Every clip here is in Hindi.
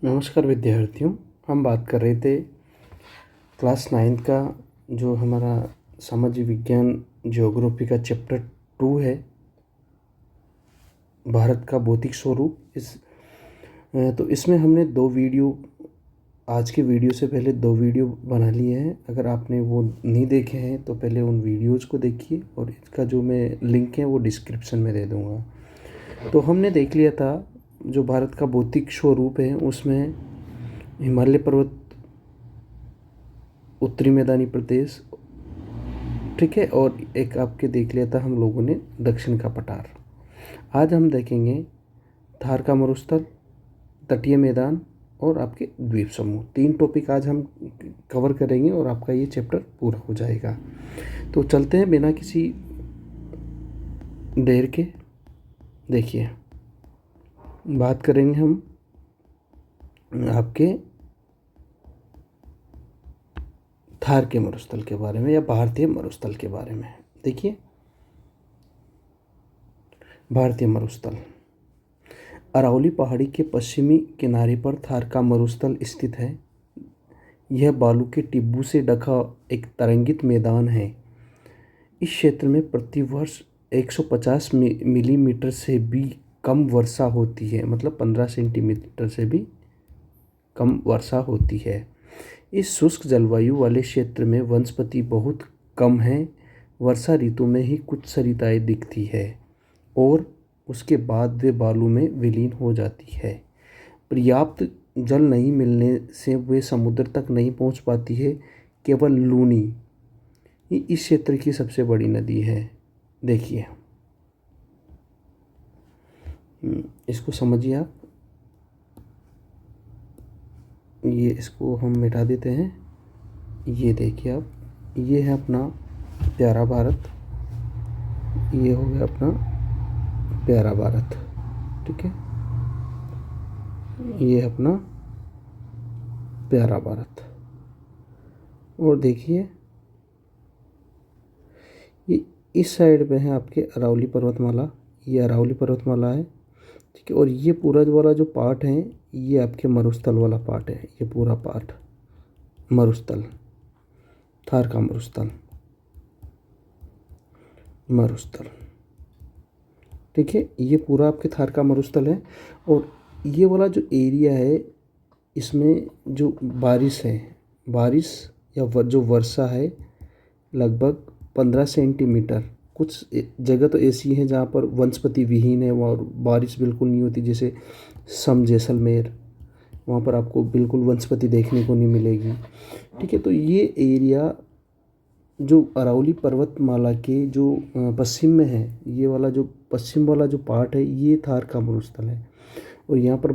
नमस्कार विद्यार्थियों। हम बात कर रहे थे क्लास 9th का जो हमारा सामाजिक विज्ञान ज्योग्राफी का चैप्टर 2 है, भारत का भौतिक स्वरूप। तो इसमें हमने आज के वीडियो से पहले 2 वीडियो बना लिए हैं। अगर आपने वो नहीं देखे हैं तो पहले उन वीडियोज़ को देखिए और इसका जो मैं लिंक है वो डिस्क्रिप्शन में दे दूँगा। तो हमने देख लिया था जो भारत का भौतिक स्वरूप है, उसमें हिमालय पर्वत, उत्तरी मैदानी प्रदेश, ठीक है, और एक आपके देख लिया था हम लोगों ने दक्षिण का पठार। आज हम देखेंगे थार का मरुस्थल, तटीय मैदान और आपके द्वीप समूह। 3 टॉपिक आज हम कवर करेंगे और आपका ये चैप्टर पूरा हो जाएगा। तो चलते हैं बिना किसी देर के। देखिए, बात करेंगे हम आपके थार के मरुस्थल के बारे में या भारतीय मरुस्थल के बारे में। देखिए, भारतीय मरुस्थल अरावली पहाड़ी के पश्चिमी किनारे पर थार का मरुस्थल स्थित है। यह बालू के टिब्बू से ढका एक तरंगित मैदान है। इस क्षेत्र में प्रतिवर्ष 150 मिलीमीटर से भी कम वर्षा होती है, मतलब 15 सेंटीमीटर से भी कम वर्षा होती है। इस शुष्क जलवायु वाले क्षेत्र में वनस्पति बहुत कम है। वर्षा ऋतु में ही कुछ सरिताएं दिखती है और उसके बाद वे बालू में विलीन हो जाती है। पर्याप्त जल नहीं मिलने से वे समुद्र तक नहीं पहुंच पाती है। केवल लूनी ही इस क्षेत्र की सबसे बड़ी नदी है। देखिए, इसको समझिए आप। ये इसको हम मिटा देते हैं। ये देखिए आप, ये है अपना प्यारा भारत। ये हो गया अपना प्यारा भारत, ठीक है। ये है अपना प्यारा भारत। और देखिए, ये इस साइड में है आपके अरावली पर्वतमाला। ये अरावली पर्वतमाला है, ठीक है। और ये पूरा वाला जो पार्ट है ये आपके मरुस्थल वाला पार्ट है। ये पूरा पार्ट मरुस्थल, थार का मरुस्थल, ठीक है। ये पूरा आपके थार का मरुस्थल है। और ये वाला जो एरिया है, इसमें जो बारिश या जो वर्षा है लगभग 15 सेंटीमीटर। कुछ जगह तो ऐसी है जहाँ पर वनस्पति विहीन है, वहाँ बारिश बिल्कुल नहीं होती, जैसे सम जैसलमेर, वहाँ पर आपको बिल्कुल वनस्पति देखने को नहीं मिलेगी, ठीक है। तो ये एरिया जो अरावली पर्वतमाला के जो पश्चिम में है, ये वाला जो पश्चिम वाला जो पार्ट है, ये थार का मरुस्थल है। और यहाँ पर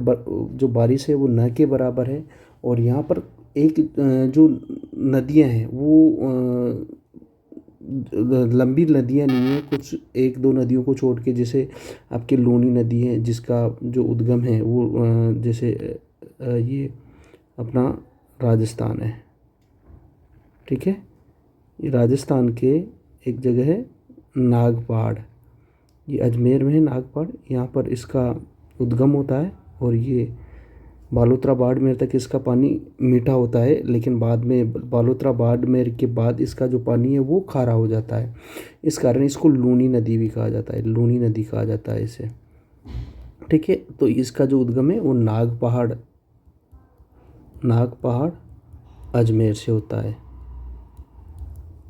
जो बारिश है वो न के बराबर है। और यहाँ पर एक जो नदियाँ हैं वो लंबी नदियाँ नहीं है, कुछ 1-2 नदियों को छोड़ के, जैसे आपकी लूनी नदी है जिसका जो उद्गम है वो जैसे ये अपना राजस्थान है, ठीक है। ये राजस्थान के एक जगह है नागपाड़, ये अजमेर में है नागपाड़। यहाँ पर इसका उद्गम होता है और ये बालोतरा बाड़मेर तक इसका पानी मीठा होता है, लेकिन बाद में बालोतरा बाड़मेर के बाद इसका जो पानी है वो खारा हो जाता है। इस कारण इसको लूनी नदी भी कहा जाता है, लूनी नदी कहा जाता है इसे, ठीक है। तो इसका जो उद्गम है वो नागपहाड़ अजमेर से होता है,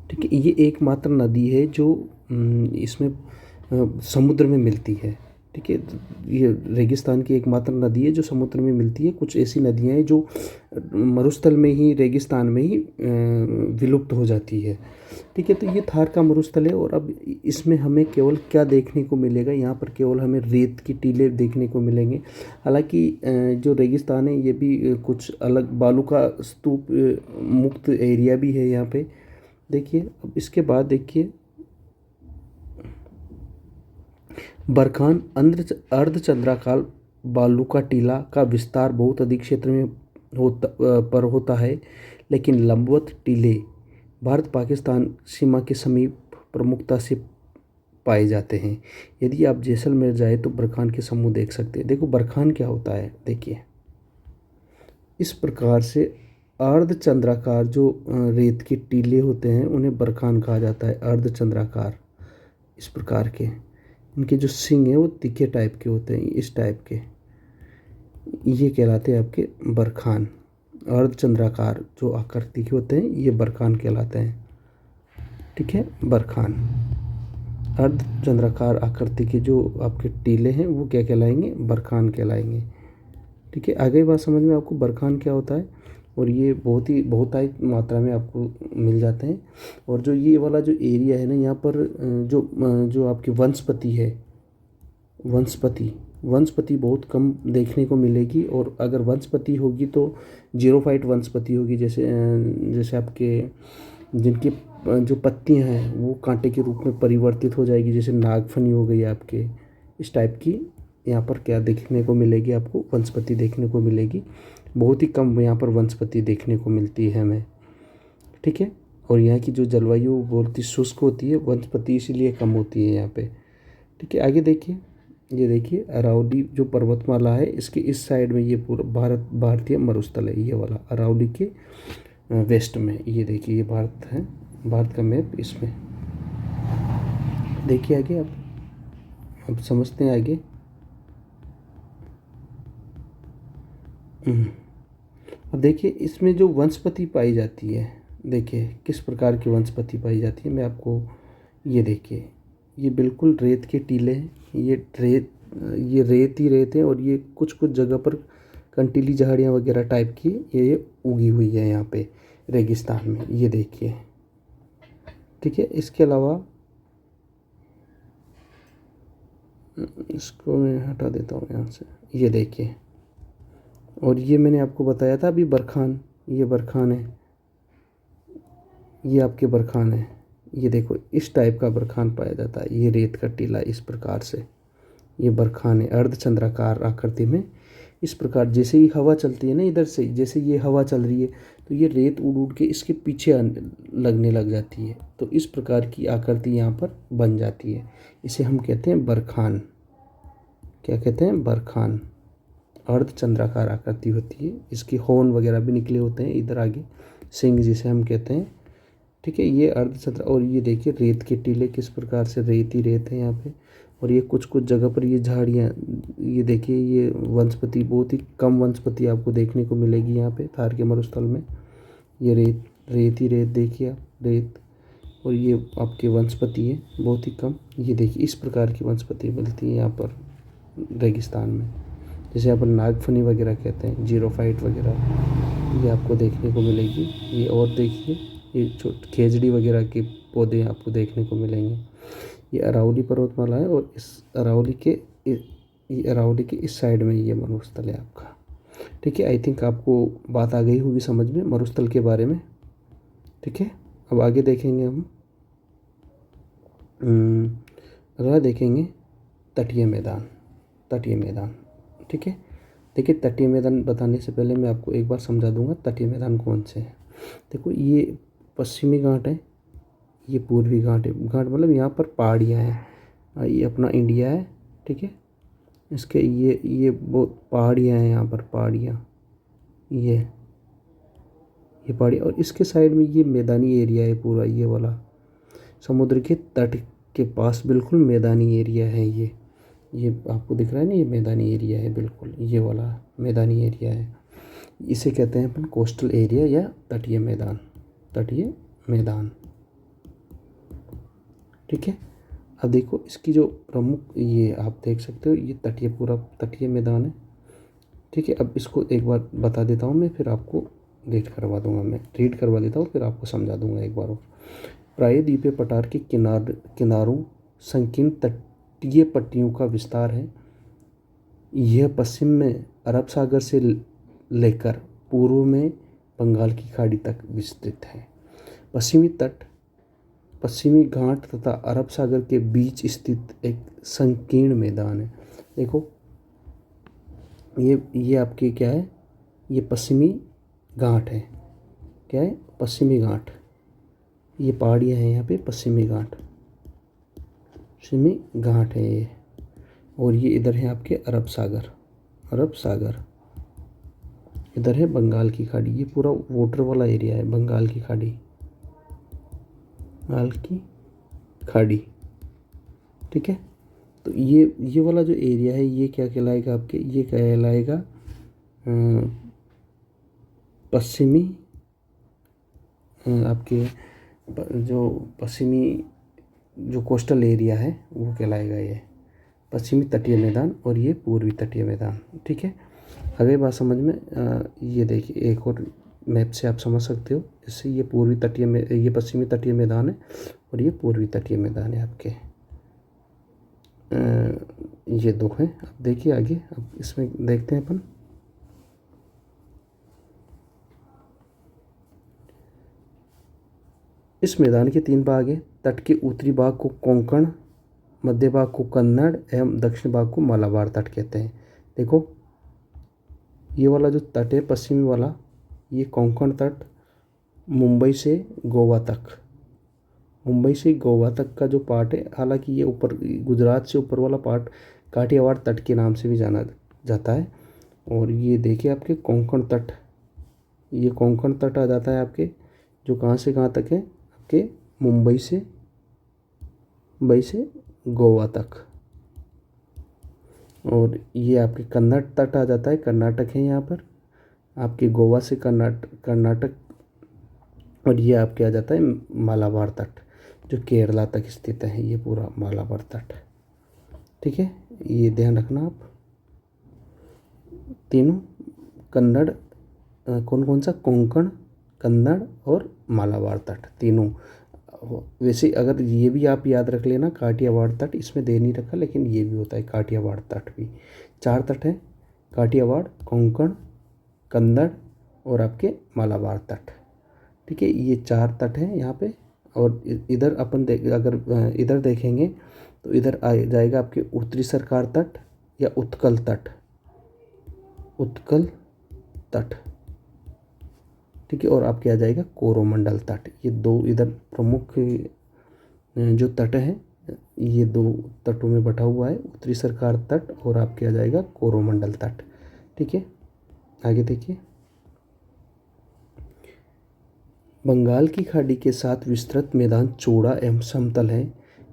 ठीक है। ये एकमात्र नदी है जो इसमें समुद्र में मिलती है, ठीक है। ये रेगिस्तान की एकमात्र नदी है जो समुद्र में मिलती है। कुछ ऐसी नदियाँ हैं जो मरुस्थल में ही, रेगिस्तान में ही विलुप्त हो जाती है, ठीक है। तो ये थार का मरुस्थल है। और अब इसमें हमें केवल क्या देखने को मिलेगा, यहाँ पर केवल हमें रेत की टीले देखने को मिलेंगे। हालांकि जो रेगिस्तान है ये भी कुछ अलग बालू का स्तूप मुक्त एरिया भी है यहाँ पे। देखिए, अब इसके बाद देखिए, बरखान अर्धचंद्राकार बालू का टीला का विस्तार बहुत अधिक क्षेत्र में होता है, लेकिन लंबवत टीले भारत पाकिस्तान सीमा के समीप प्रमुखता से पाए जाते हैं। यदि आप जैसलमेर जाए तो बरखान के समूह देख सकते हैं। देखो बरखान क्या होता है, देखिए इस प्रकार से अर्धचंद्राकार जो रेत के टीले होते हैं उन्हें बरखान कहा जाता है। अर्धचंद्राकार इस प्रकार के, इनके जो सिंग हैं वो तीखे टाइप के होते हैं, इस टाइप के, ये कहलाते हैं आपके बरखान। अर्धचंद्राकार जो आकृति के होते हैं ये बरखान कहलाते हैं। ठीक है, बरखान। अर्धचंद्राकार आकृति के जो आपके टीले हैं वो क्या कहलाएंगे? बरखान कहलाएंगे। ठीक है, आगे बात समझ में आपको बरखान क्या होता है, और ये बहुतायत मात्रा में आपको मिल जाते हैं। और जो ये वाला जो एरिया है ना, यहाँ पर जो आपकी वनस्पति है, वनस्पति बहुत कम देखने को मिलेगी। और अगर वनस्पति होगी तो जीरोफाइट वनस्पति होगी, जैसे आपके जिनकी जो पत्तियां हैं वो कांटे के रूप में परिवर्तित हो जाएगी, जैसे नागफनी हो गई आपके, इस टाइप की यहाँ पर क्या देखने को मिलेगी? आपको वनस्पति देखने को मिलेगी। बहुत ही कम यहाँ पर वनस्पति देखने को मिलती है हमें। ठीक है, और यहाँ की जो जलवायु बहुत ही शुष्क होती है, वनस्पति इसीलिए कम होती है यहाँ पे। ठीक है, आगे देखिए, ये देखिए अरावली जो पर्वतमाला है, इसके इस साइड में ये पूरा भारतीय मरुस्थल है, ये वाला अरावली के वेस्ट में। ये देखिए, ये भारत है, भारत का मैप इसमें देखिए। आगे अब समझते हैं आगे। अब देखिए इसमें जो वनस्पति पाई जाती है, देखिए किस प्रकार की वनस्पति पाई जाती है। मैं आपको ये देखिए, ये बिल्कुल रेत के टीले हैं, ये रेत ही रेत है, और ये कुछ कुछ जगह पर कंटीली झाड़ियाँ वगैरह टाइप की ये उगी हुई है यहाँ पे रेगिस्तान में, ये देखिए। ठीक है, इसके अलावा इसको मैं हटा देता हूँ यहाँ से, ये देखिए। और ये मैंने आपको बताया था अभी बरखान, ये बरखान है, ये आपके बरखान है। ये देखो इस टाइप का बरखान पाया जाता है, ये रेत का टीला इस प्रकार से, ये बरखान है अर्धचंद्राकार आकृति में। इस प्रकार जैसे ही हवा चलती है ना इधर से, जैसे ये हवा चल रही है तो ये रेत उड़ उड़ के इसके पीछे लगने लग जाती है, तो इस प्रकार की आकृति यहाँ पर बन जाती है। इसे हम कहते हैं बरखान। क्या कहते हैं? बरखान। अर्धचंद्राकार आकृति होती है, इसके हॉर्न वगैरह भी निकले होते हैं इधर आगे, सिंग जिसे हम कहते हैं। ठीक है, ये अर्धचंद्र। और ये देखिए रेत के टीले किस प्रकार से रेत ही रेत है यहाँ पे। और ये कुछ कुछ जगह पर ये झाड़ियाँ, ये देखिए, ये वनस्पति बहुत ही कम वनस्पति आपको देखने को मिलेगी यहाँ पे थार के मरुस्थल में। ये रेत ही रेत देखिए आप, रेत, और ये आपके वनस्पति है बहुत ही कम। ये देखिए इस प्रकार की वनस्पति मिलती है यहाँ पर रेगिस्तान में, जैसे यहाँ पर नागफनी वगैरह कहते हैं, जीरोफाइट वगैरह, ये आपको देखने को मिलेगी। ये और देखिए, ये खेजड़ी वगैरह के पौधे आपको देखने को मिलेंगे। ये अरावली पर्वतमाला है, और इस अरावली के इस साइड में ये मरुस्थल है आपका। ठीक है, आई थिंक आपको बात आ गई होगी समझ में मरुस्थल के बारे में। ठीक है, अब आगे देखेंगे हम, अगला देखेंगे तटीय मैदान। ठीक है, देखिए तटीय मैदान बताने से पहले मैं आपको एक बार समझा दूंगा तटीय मैदान कौन से हैं। देखो ये पश्चिमी घाट है, ये पूर्वी घाट है। घाट मतलब यहाँ पर पहाड़ियाँ हैं, ये अपना इंडिया है। ठीक है, इसके ये बहुत पहाड़ियाँ हैं यहाँ पर, पहाड़ियाँ, ये पहाड़ी, और इसके साइड में ये मैदानी एरिया है पूरा, ये वाला समुद्र के तट के पास बिल्कुल मैदानी एरिया है। ये आपको दिख रहा है ना, ये मैदानी एरिया है बिल्कुल, ये वाला मैदानी एरिया है। इसे कहते हैं अपन कोस्टल एरिया या तटीय मैदान। ठीक है, अब देखो इसकी जो प्रमुख, ये आप देख सकते हो, ये पूरा तटीय मैदान है। ठीक है, अब इसको एक बार बता देता हूँ मैं, फिर आपको रीड करवा देता हूँ, फिर आपको समझा दूंगा एक बार और। प्रायद्वीपीय पठार के किनारों संकीर्ण तटीय पट्टियों का विस्तार है। यह पश्चिम में अरब सागर से लेकर पूर्व में बंगाल की खाड़ी तक विस्तृत है। पश्चिमी घाट तथा अरब सागर के बीच स्थित एक संकीर्ण मैदान है। देखो ये आपके क्या है, ये पश्चिमी घाट है। क्या है? पश्चिमी घाट। ये पहाड़ियाँ हैं यहाँ पे, पश्चिमी घाट है ये। और ये इधर है आपके अरब सागर। इधर है बंगाल की खाड़ी, ये पूरा वाटर वाला एरिया है, बंगाल की खाड़ी, बंगाल की खाड़ी। ठीक है, तो ये वाला जो एरिया है ये क्या कहलाएगा आपके, ये कहलाएगा पश्चिमी, आपके जो पश्चिमी जो कोस्टल एरिया है वो कहलाएगा ये पश्चिमी तटीय मैदान, और ये पूर्वी तटीय मैदान। ठीक है, अगर बात समझ में ये देखिए एक और मैप से आप समझ सकते हो, इससे ये पूर्वी तटीय में, ये पश्चिमी तटीय मैदान है और ये पूर्वी तटीय मैदान है आपके। ये दो हैं। अब देखिए आगे, अब इसमें देखते हैं अपन। इस मैदान के 3 भाग हैं। तट के उत्तरी भाग को कोंकण, मध्य भाग को कन्नड़ एवं दक्षिण भाग को मालाबार तट कहते हैं। देखो ये वाला जो तट है पश्चिमी वाला, ये कोंकण तट, मुंबई से गोवा तक, मुंबई से गोवा तक का जो पार्ट है, हालांकि ये ऊपर गुजरात से ऊपर वाला पार्ट काठियावाड़ तट के नाम से भी जाना जाता है। और ये देखिए आपके कोंकण तट, ये कोंकण तट आ जाता है आपके, जो कहाँ से कहाँ तक है आपके, मुंबई से गोवा तक। और ये आपके कन्नड़ तट आ जाता है, कर्नाटक है यहाँ पर आपके, गोवा से कर्नाटक। और ये आपके आ जाता है मालाबार तट, जो केरला तक स्थित है, ये पूरा मालाबार तट। ठीक है, ये ध्यान रखना आप। तीनों कन्नड़, कौन कौन सा, कोंकण, कन्नड़ और मालाबार तट तीनों। वैसे अगर ये भी आप याद रख लेना, काठियावाड़ तट इसमें दे नहीं रखा, लेकिन ये भी होता है काठियावाड़ तट भी। 4 तट हैं, काठियावाड़, कोंकण, कन्नड़ और आपके मालाबार तट। ठीक है, ये 4 तट हैं यहाँ पे। और इधर अपन अगर इधर देखेंगे तो इधर आ जाएगा आपके उत्तरी सरकार तट या उत्कल तट, उत्कल तट। ठीक है, और आपके आ जाएगा कोरोमंडल तट। ये 2 इधर प्रमुख जो तट हैं, ये 2 तटों में बटा हुआ है, उत्तरी सरकार तट और आपके आ जाएगा कोरोमंडल तट। ठीक है, आगे देखिए। बंगाल की खाड़ी के साथ विस्तृत मैदान चौड़ा एवं समतल है।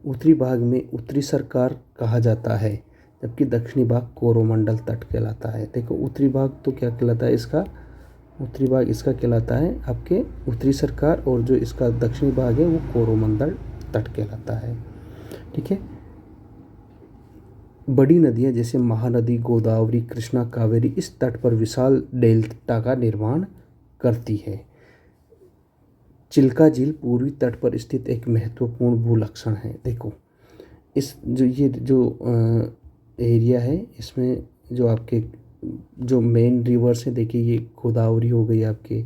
उत्तरी भाग में उत्तरी सरकार कहा जाता है, जबकि दक्षिणी भाग कोरोमंडल तट कहलाता है। देखो उत्तरी भाग तो क्या कहलाता है इसका, उत्तरी भाग इसका कहलाता है आपके उत्तरी सरकार, और जो इसका दक्षिणी भाग है वो कोरोमंडल तट कहलाता है। ठीक है, बड़ी नदियाँ जैसे महानदी, गोदावरी, कृष्णा, कावेरी इस तट पर विशाल डेल्टा का निर्माण करती है। चिल्का झील पूर्वी तट पर स्थित एक महत्वपूर्ण भूलक्षण है। देखो इस जो एरिया है, इसमें जो आपके जो मेन रिवर्स है, देखिए ये गोदावरी हो गई आपके,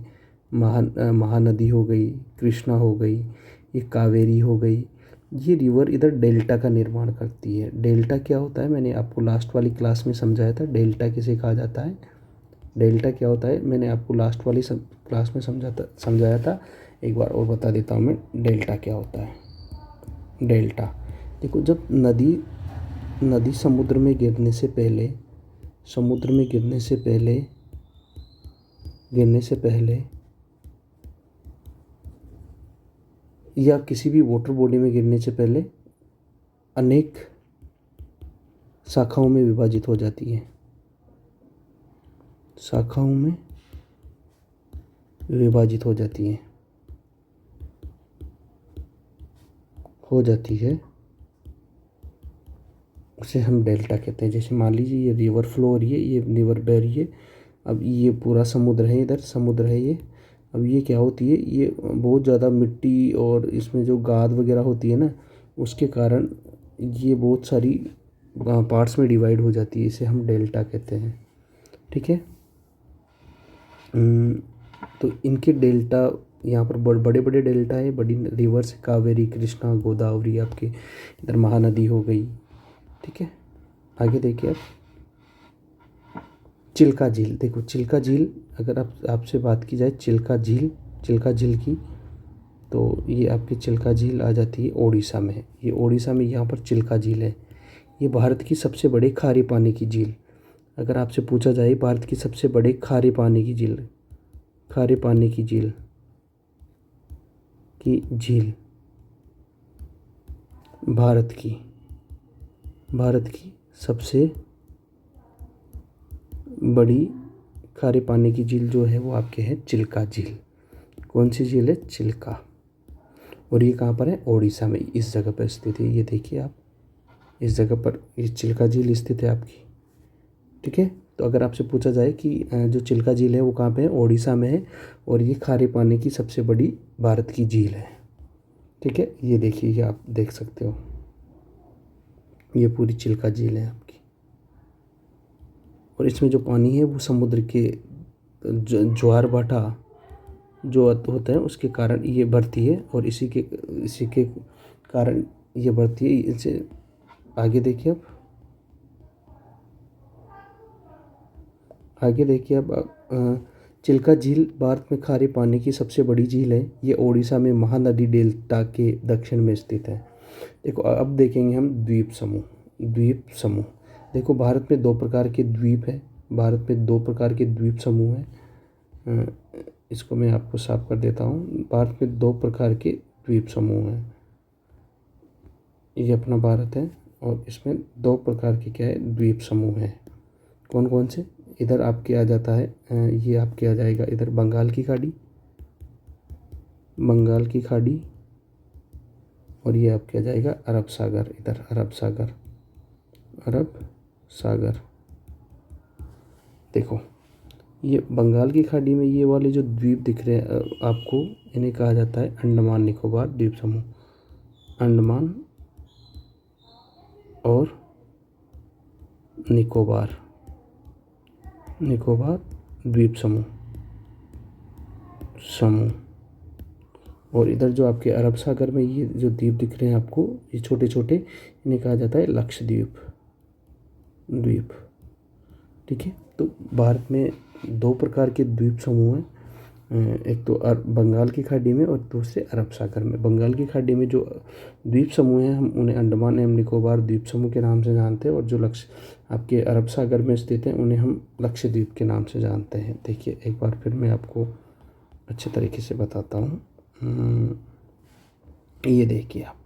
महानदी हो गई, कृष्णा हो गई, ये कावेरी हो गई। ये रिवर इधर डेल्टा का निर्माण करती है। डेल्टा क्या होता है, मैंने आपको लास्ट वाली क्लास में समझाया था, डेल्टा किसे कहा जाता है। डेल्टा क्या होता है मैंने आपको लास्ट वाली क्लास में समझाया था, एक बार और बता देता हूँ मैं डेल्टा क्या होता है। डेल्टा देखो, जब नदी समुद्र में गिरने से पहले या किसी भी वाटर बॉडी में गिरने से पहले अनेक शाखाओं में विभाजित हो जाती है, शाखाओं में विभाजित हो जाती है, उसे हम डेल्टा कहते हैं। जैसे मान लीजिए ये रिवर फ्लो हो रही है, ये रिवर बह रही है, अब ये पूरा समुद्र है, इधर समुद्र है ये। अब ये क्या होती है, ये बहुत ज़्यादा मिट्टी और इसमें जो गाद वगैरह होती है ना, उसके कारण ये बहुत सारी पार्ट्स में डिवाइड हो जाती है, इसे हम डेल्टा कहते हैं। ठीक है, तो इनके डेल्टा यहाँ पर बड़े बड़े डेल्टा है, बड़ी रिवर्स, कावेरी, कृष्णा, गोदावरी, आपके इधर महानदी हो गई। ठीक है, आगे देखिए आप चिल्का झील। देखो चिल्का झील, अगर आपसे बात की जाए चिल्का झील की, तो ये आपकी चिल्का झील आ जाती है ओडिशा में। ये ओडिशा में यहाँ पर चिल्का झील है। ये भारत की सबसे बड़ी खारे पानी की झील, अगर आपसे पूछा जाए भारत की सबसे बड़ी खारे पानी की झील, खारे पानी की झील भारत की सबसे बड़ी खारे पानी की झील जो है वो आपके है चिल्का झील। कौन सी झील है? चिल्का। और ये कहाँ पर है? ओडिशा में, इस जगह पर स्थित है। ये देखिए आप, इस जगह पर ये चिल्का झील स्थित है आपकी। ठीक है, तो अगर आपसे पूछा जाए कि जो चिल्का झील है वो कहाँ पे है? ओडिशा में है, और ये खारे पानी की सबसे बड़ी भारत की झील है। ठीक है, ये देखिए, ये आप देख सकते हो, ये पूरी चिल्का झील है आपकी। और इसमें जो पानी है वो समुद्र के ज्वार भाटा जो होता है उसके कारण ये बढ़ती है, और इसी के कारण ये बढ़ती है। इसे आगे देखिए आप, आगे देखिए अब चिल्का झील भारत में खारे पानी की सबसे बड़ी झील है। ये ओडिशा में महानदी डेल्टा के दक्षिण में स्थित है। देखो अब देखेंगे हम द्वीप समूह। देखो भारत में दो प्रकार के द्वीप है, भारत में दो प्रकार के द्वीप समूह हैं। इसको मैं आपको साफ कर देता हूँ। भारत में दो प्रकार के द्वीप समूह हैं। ये अपना भारत है, और इसमें दो प्रकार के क्या है? द्वीप समूह हैं। कौन कौन से? इधर आपके आ जाता है, ये आपके आ जाएगा इधर बंगाल की खाड़ी, और ये आपके आ जाएगा अरब सागर। इधर अरब सागर। देखो ये बंगाल की खाड़ी में ये वाले जो द्वीप दिख रहे हैं आपको, इन्हें कहा जाता है अंडमान निकोबार द्वीप समूह। अंडमान और निकोबार द्वीप समूह। और इधर जो आपके अरब सागर में ये जो द्वीप दिख रहे हैं आपको, ये छोटे छोटे, इन्हें कहा जाता है लक्षद्वीप द्वीप। ठीक है, तो भारत में दो प्रकार के द्वीप समूह हैं, एक तो बंगाल की खाड़ी में और दूसरे अरब सागर में। बंगाल की खाड़ी में जो द्वीप समूह हैं हम उन्हें अंडमान एवं निकोबार द्वीप समूह के नाम से जानते हैं, और जो आपके अरब सागर में स्थित हैं उन्हें हम लक्षद्वीप के नाम से जानते हैं। देखिए एक बार फिर मैं आपको अच्छे तरीके से बताता हूँ। ये देखिए आप,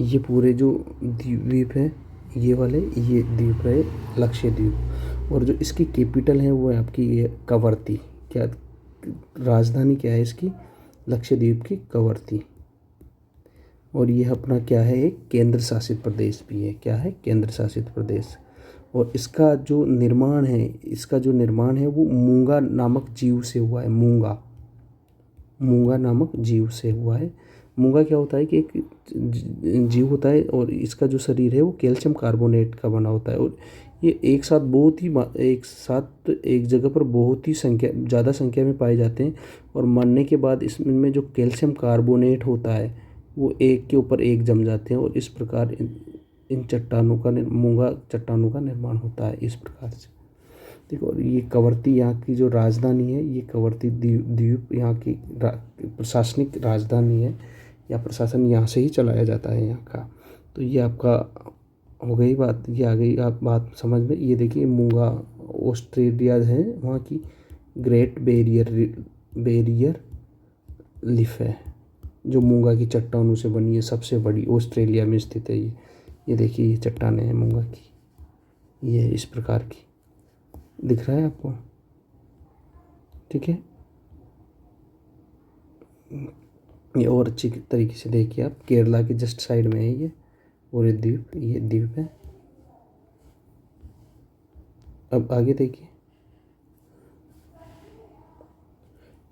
ये पूरे जो द्वीप है, ये वाले, ये द्वीप रहे लक्षद्वीप, और जो इसकी कैपिटल है वो है आपकी ये कवरत्ती। क्या राजधानी क्या है इसकी? लक्षद्वीप की कवरत्ती। और ये अपना क्या है? एक केंद्र शासित प्रदेश भी है। क्या है? केंद्र शासित प्रदेश। और इसका जो निर्माण है वो मूंगा नामक जीव से हुआ है। मूंगा नामक जीव से हुआ है। मूंगा क्या होता है कि एक जीव होता है, और इसका जो शरीर है वो कैल्शियम कार्बोनेट का बना होता है, और ये एक साथ एक जगह पर बहुत ही ज़्यादा संख्या में पाए जाते हैं, और मरने के बाद इसमें जो कैल्शियम कार्बोनेट होता है वो एक के ऊपर एक जम जाते हैं, और इस प्रकार इन मूंगा चट्टानों का निर्माण होता है इस प्रकार से। देखो ये कवरत्ती यहाँ की जो राजधानी है, ये कवरत्ती द्वीप यहाँ की प्रशासनिक राजधानी है, या प्रशासन यहाँ से ही चलाया जाता है यहाँ का। तो ये आपका हो गई बात, ये आ गई आप बात समझ में। ये देखिए मूंगा ऑस्ट्रेलिया है, वहाँ की ग्रेट बैरियर रीफ है जो मूंगा की चट्टानों से बनी है, सबसे बड़ी ऑस्ट्रेलिया में स्थित है ये देखिए ये चट्टानें हैं मूंगा की, ये इस प्रकार की दिख रहा है आपको। ठीक है, ये और अच्छी तरीके से देखिए आप, केरला के जस्ट साइड में है ये पूरे द्वीप, ये द्वीप है। अब आगे देखिए,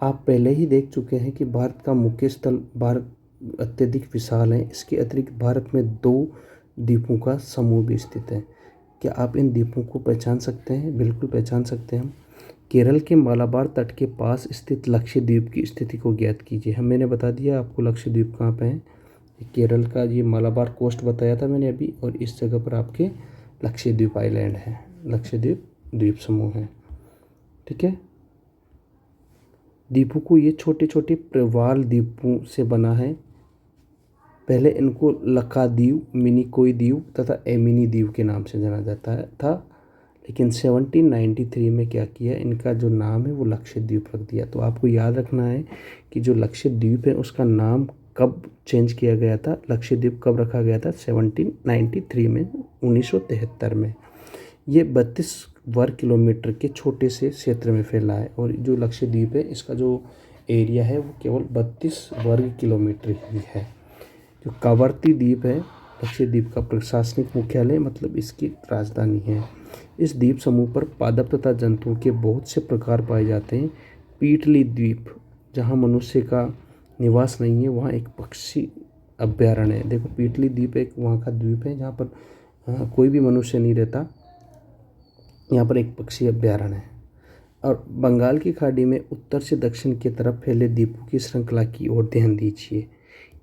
आप पहले ही देख चुके हैं कि भारत का मुख्य स्थल भारत अत्यधिक विशाल है। इसके अतिरिक्त भारत में 2 द्वीपों का समूह भी स्थित है। क्या आप इन द्वीपों को पहचान सकते हैं? बिल्कुल पहचान सकते हैं हम। केरल के मालाबार तट के पास स्थित लक्षद्वीप की स्थिति को ज्ञात कीजिए। मैंने बता दिया आपको लक्षद्वीप कहाँ पे है। केरल का ये मालाबार कोस्ट बताया था मैंने अभी, और इस जगह पर आपके लक्षद्वीप आइलैंड है, लक्षद्वीप द्वीप समूह है। ठीक है, द्वीपों को ये छोटे छोटे प्रवाल द्वीपों से बना है। पहले इनको लक्काद्वीप, मिनिकोय द्वीप तथा एमिनी द्वीप के नाम से जाना जाता था, लेकिन 1793 में क्या किया, इनका जो नाम है वो लक्षद्वीप रख दिया। तो आपको याद रखना है कि जो लक्षद्वीप है उसका नाम कब चेंज किया गया था, लक्षद्वीप कब रखा गया था, 1793 में, 1973 में। ये 32 वर्ग किलोमीटर के छोटे से क्षेत्र में फैला है और जो लक्षद्वीप है इसका जो एरिया है वो केवल 32 वर्ग किलोमीटर ही है। जो कावरती द्वीप है लक्षद्वीप का प्रशासनिक मुख्यालय, मतलब इसकी राजधानी है। इस द्वीप समूह पर पादप तथा जंतुओं के बहुत से प्रकार पाए जाते हैं। पीटली द्वीप, जहाँ मनुष्य का निवास नहीं है, वहाँ एक पक्षी अभ्यारण्य है। देखो पीटली द्वीप एक वहाँ का द्वीप है जहाँ पर कोई भी मनुष्य नहीं रहता, यहाँ पर एक पक्षी अभ्यारण्य है। और बंगाल की खाड़ी में उत्तर से दक्षिण की तरफ फैले द्वीपों की श्रृंखला की ओर ध्यान दीजिए।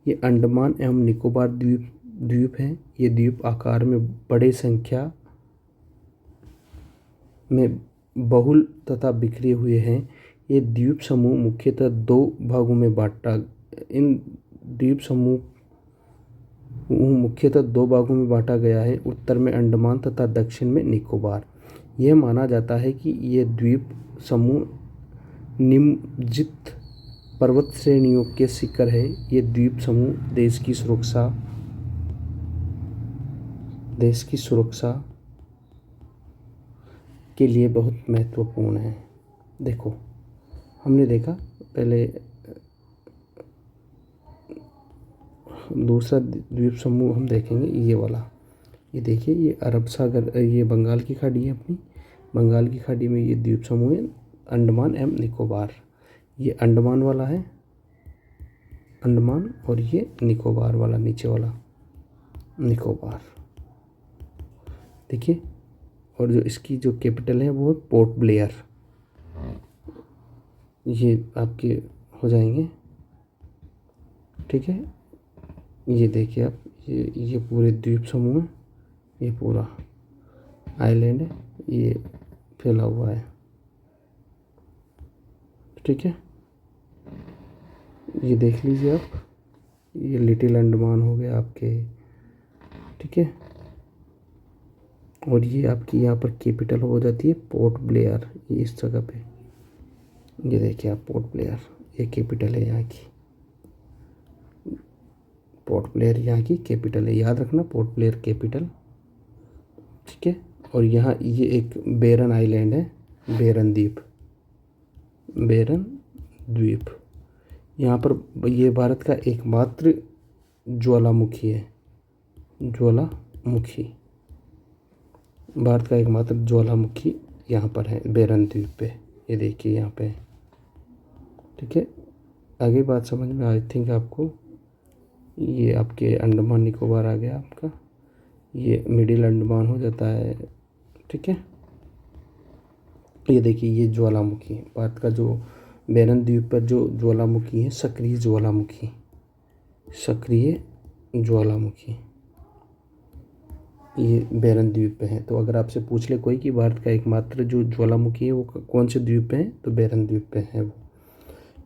ये अंडमान एवं निकोबार द्वीप हैं। ये द्वीप आकार में बड़े, संख्या में बहुल तथा बिखरे हुए हैं। ये द्वीप समूह मुख्यतः दो भागों में बांटा गया है। उत्तर में अंडमान तथा दक्षिण में निकोबार। यह माना जाता है कि ये द्वीप समूह निम्नलिखित पर्वत श्रेणियों के शिखर है। ये द्वीप समूह देश की सुरक्षा के लिए बहुत महत्वपूर्ण है। देखो हमने देखा पहले दूसरा द्वीप समूह हम देखेंगे, ये वाला, ये देखिए, ये अरब सागर, ये बंगाल की खाड़ी है अपनी। बंगाल की खाड़ी में ये द्वीप समूह है अंडमान एवं निकोबार। ये अंडमान वाला है, अंडमान, और ये निकोबार वाला, नीचे वाला निकोबार, देखिए। और जो इसकी जो कैपिटल है वो है पोर्ट ब्लेयर। ये आपके हो जाएंगे, ठीक है। ये देखिए आप, ये पूरे द्वीप समूह है, ये पूरा आइलैंड है, ये फैला हुआ है, ठीक है। ये देख लीजिए आप, ये लिटिल अंडमान हो गया आपके, ठीक है। और ये आपकी यहाँ पर कैपिटल हो जाती है पोर्ट ब्लेयर, ये इस जगह पे, ये देखिए आप, पोर्ट ब्लेयर, ये कैपिटल है यहाँ की। पोर्ट ब्लेयर यहाँ की कैपिटल है, याद रखना, पोर्ट ब्लेयर कैपिटल, ठीक है। और यहाँ ये एक बेरन आइलैंड है, बेरन द्वीप। यहाँ पर ये भारत का एकमात्र ज्वालामुखी है, भारत का एकमात्र ज्वालामुखी यहाँ पर है, बेरन द्वीप पे, ये देखिए यहाँ पे, ठीक है। आगे बात समझ में आई थिंक आपको। ये आपके अंडमान निकोबार आ गया आपका, ये मिडिल अंडमान हो जाता है, ठीक है। ये देखिए, ये ज्वालामुखी, भारत का जो बेरन द्वीप पर जो ज्वालामुखी है, सक्रिय ज्वालामुखी, ये बेरन द्वीप पे है। तो अगर आपसे पूछ ले कोई कि भारत का एकमात्र जो ज्वालामुखी है वो कौन से द्वीप पे है, तो बेरन द्वीप पे है वो,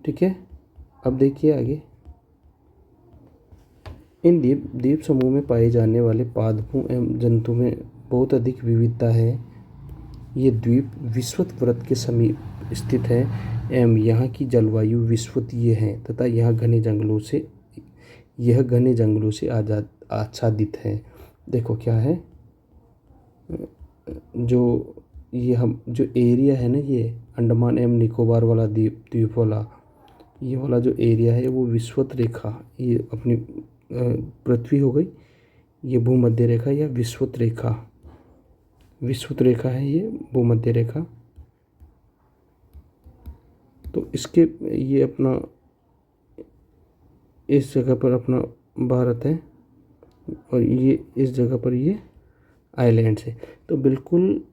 ठीक है। अब देखिए आगे, इन द्वीप समूह में पाए जाने वाले पादपों एवं जंतु में बहुत अधिक विविधता है। ये द्वीप विषुवत वृत्त के समीप स्थित है एवं यहाँ की जलवायु विषुवतीय है तथा यह घने जंगलों से आच्छादित है। देखो क्या है, जो एरिया है ना, ये अंडमान एवं निकोबार वाला द्वीप वाला, ये वाला जो एरिया है वो विषुवत रेखा, ये अपनी पृथ्वी हो गई, ये भूमध्य रेखा या विषुवत रेखा है, ये भूमध्य रेखा। तो इसके ये अपना इस जगह पर अपना भारत है और ये इस जगह पर ये आइलैंड्स है। तो बिल्कुल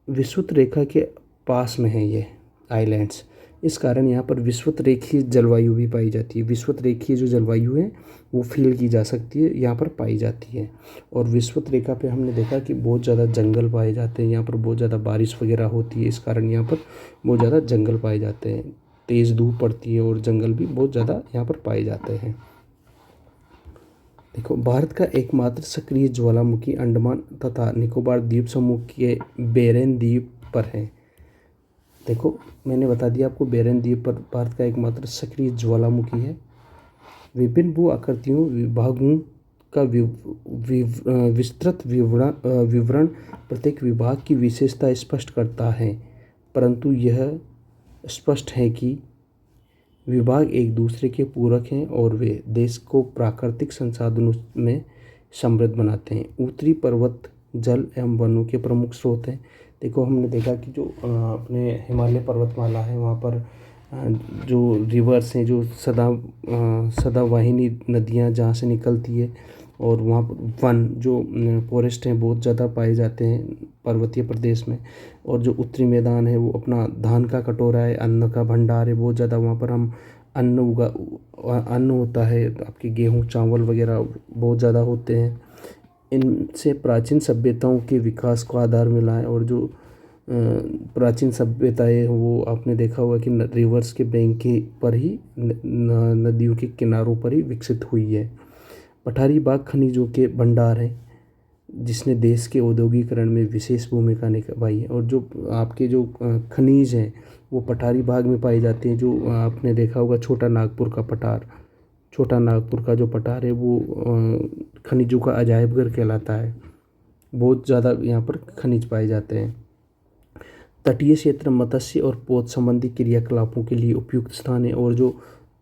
विषुवत रेखा के पास में है ये आइलैंड्स, इस कारण यहाँ पर विषुवत रेखीय जलवायु भी पाई जाती है। विषुवत रेखीय जो जलवायु है वो फील की जा सकती है, यहाँ पर पाई जाती है। और विषुवत रेखा पे हमने देखा कि बहुत ज़्यादा जंगल पाए जाते हैं, यहाँ पर बहुत ज़्यादा बारिश वगैरह होती है, इस कारण यहाँ पर बहुत ज़्यादा जंगल पाए जाते हैं। तेज़ धूप पड़ती है और जंगल भी बहुत ज़्यादा यहाँ पर पाए जाते हैं। देखो, भारत का एकमात्र सक्रिय ज्वालामुखी अंडमान तथा निकोबार द्वीप समूह के बेरेन द्वीप पर है। देखो, मैंने बता दिया आपको, बेरेन द्वीप पर भारत का एकमात्र सक्रिय ज्वालामुखी है। विभिन्न भू आकृतियों विभागों का विस्तृत विवरण प्रत्येक विभाग की विशेषता स्पष्ट करता है, परंतु यह स्पष्ट है कि विभाग एक दूसरे के पूरक हैं और वे देश को प्राकृतिक संसाधनों में समृद्ध बनाते हैं। उत्तरी पर्वत जल एवं वनों के प्रमुख स्रोत हैं। देखो, हमने देखा कि जो अपने हिमालय पर्वतमाला है, वहाँ पर जो रिवर्स हैं, जो सदावाहिनी नदियाँ जहाँ से निकलती है, और वहाँ पर वन जो फॉरेस्ट हैं बहुत ज़्यादा पाए जाते हैं पर्वतीय प्रदेश में। और जो उत्तरी मैदान है वो अपना धान का कटोरा है, अन्न का भंडार है बहुत ज़्यादा। वहाँ पर हम अन्न होता है, आपके गेहूँ चावल वगैरह बहुत ज़्यादा होते हैं। इनसे प्राचीन सभ्यताओं के विकास को आधार मिला है। और जो प्राचीन सभ्यताएं वो आपने देखा होगा कि रिवर्स के बैंक के पर ही नदियों के किनारों पर ही विकसित हुई है। पठारी बाग खनिजों के भंडार हैं, जिसने देश के औद्योगिकरण में विशेष भूमिका निभाई है। और जो आपके जो खनिज हैं वो पठारी बाग में पाए जाते हैं। जो आपने देखा होगा छोटा नागपुर का जो पठार है वो खनिजों का अजायब घर कहलाता है। बहुत ज़्यादा यहाँ पर खनिज पाए जाते हैं। तटीय क्षेत्र मत्स्य और पोत संबंधी क्रियाकलापों के लिए उपयुक्त स्थान है। और जो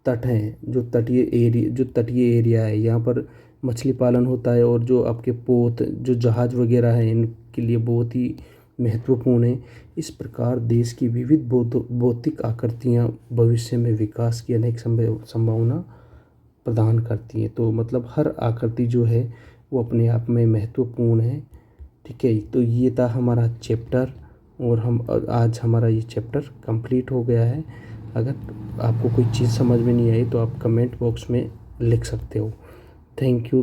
तट हैं, जो तटीय एरिया है, यहाँ पर मछली पालन होता है। और जो आपके पोत जो जहाज वगैरह हैं, इनके लिए बहुत ही महत्वपूर्ण है। इस प्रकार देश की विविध भौतिक आकृतियाँ भविष्य में विकास की अनेक संभावना प्रदान करती हैं। तो मतलब हर आकृति जो है वो अपने आप में महत्वपूर्ण है। ठीक है, तो ये था हमारा चैप्टर, और आज हमारा ये चैप्टर कंप्लीट हो गया है। अगर आपको कोई चीज़ समझ में नहीं आई तो आप कमेंट बॉक्स में लिख सकते हो। Thank you.